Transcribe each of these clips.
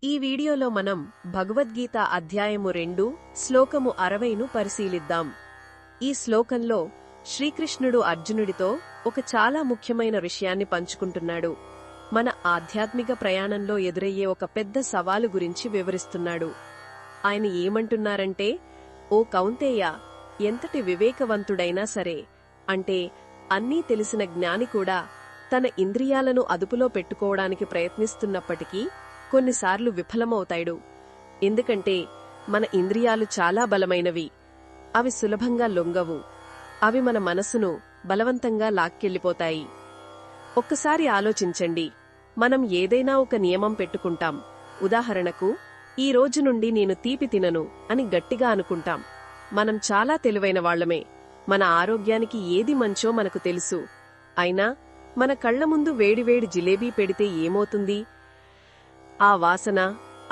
ఈ వీడియోలో మనం భగవద్గీత అధ్యాయము 2 శ్లోకము 60ను పరిశీలిద్దాం. ఈ శ్లోకంలో శ్రీకృష్ణుడు అర్జునుడితో ఒక చాలా ముఖ్యమైన విషయాన్ని పంచుకుంటున్నాడు. మన ఆధ్యాత్మిక ప్రయాణంలో ఎదురయ్యే ఒక పెద్ద సవాలు గురించి వివరిస్తున్నాడు. ఆయన ఏమంటున్నారంటే, ఓ కౌంతేయ, ఎంతటి వివేకవంతుడైనా సరే, అంటే అన్నీ తెలిసిన జ్ఞాని కూడా తన ఇంద్రియాలను అదుపులో పెట్టుకోవడానికి ప్రయత్నిస్తున్నప్పటికీ కొన్నిసార్లు విఫలమవుతాడు. ఎందుకంటే మన ఇంద్రియాలు చాలా బలమైనవి. అవి సులభంగా లొంగవు. అవి మన మనసును బలవంతంగా లాక్కెళ్లిపోతాయి. ఒక్కసారి ఆలోచించండి. మనం ఏదైనా ఒక నియమం పెట్టుకుంటాం. ఉదాహరణకు, ఈ రోజు నుండి నేను తీపి తినను అని గట్టిగా అనుకుంటాం. మనం చాలా తెలివైన వాళ్లమే. మన ఆరోగ్యానికి ఏది మంచో మనకు తెలుసు. అయినా మన కళ్ల ముందు వేడివేడి జిలేబీ పెడితే ఏమవుతుంది? ఆ వాసన,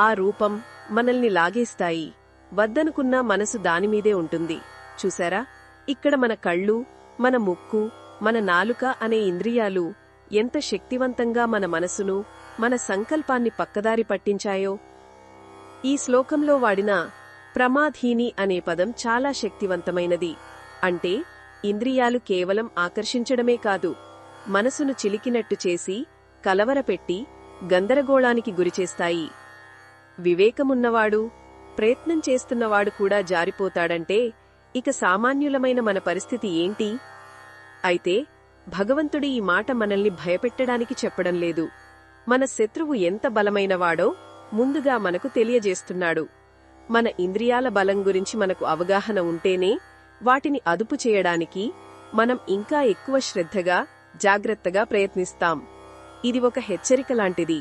ఆ రూపం మనల్ని లాగేస్తాయి. వద్దనుకున్న మనసు దానిమీదే ఉంటుంది. చూశారా? ఇక్కడ మన కళ్ళు, మన ముక్కు, మన నాలుక అనే ఇంద్రియాలు ఎంత శక్తివంతంగా మన మనసును, మన సంకల్పాన్ని పక్కదారి పట్టించాయో. ఈ శ్లోకంలో వాడిన ప్రమాధీని అనే పదం చాలా శక్తివంతమైనది. అంటే ఇంద్రియాలు కేవలం ఆకర్షించడమే కాదు, మనసును చిలికినట్టు చేసి, కలవరపెట్టి, గందరగోళానికి గురిచేస్తాయి. వివేకమున్నవాడు, ప్రయత్నం చేస్తున్నవాడు కూడా జారిపోతాడంటే ఇక సామాన్యులమైన మన పరిస్థితి ఏంటి? అయితే భగవంతుడు ఈ మాట మనల్ని భయపెట్టడానికి చెప్పడం లేదు. మన శత్రువు ఎంత బలమైనవాడో ముందుగా మనకు తెలియజేస్తున్నాడు. మన ఇంద్రియాల బలం గురించి మనకు అవగాహన ఉంటేనే వాటిని అదుపు చేయడానికి మనం ఇంకా ఎక్కువ శ్రద్ధగా, జాగ్రత్తగా ప్రయత్నిస్తాం. ఇది ఒక హెచ్చరిక లాంటిది.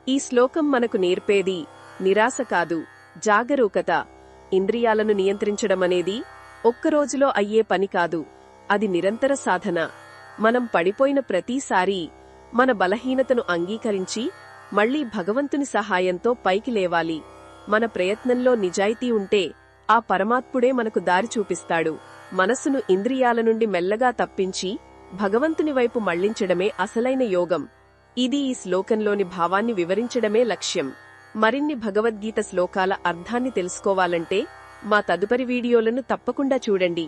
ఈ శ్లోకం మనకు నేర్పేది నిరాశ కాదు, జాగరూకత. ఇంద్రియాలను నియంత్రించడమనేది ఒక్కరోజులో అయ్యే పని కాదు. అది నిరంతర సాధన. మనం పడిపోయిన ప్రతిసారీ మన బలహీనతను అంగీకరించి మళ్లీ భగవంతుని సహాయంతో పైకి లేవాలి. మన ప్రయత్నంలో నిజాయితీ ఉంటే ఆ పరమాత్ముడే మనకు దారి చూపిస్తాడు. మనసును ఇంద్రియాల నుండి మెల్లగా తప్పించి భగవంతుని వైపు మళ్లించడమే అసలైన యోగం. ఇది ఈ శ్లోకంలోని భావాన్ని వివరించడమే లక్ష్యం. మరిన్ని భగవద్గీత శ్లోకాల అర్థాన్ని తెలుసుకోవాలంటే మా తదుపరి వీడియోలను తప్పకుండా చూడండి.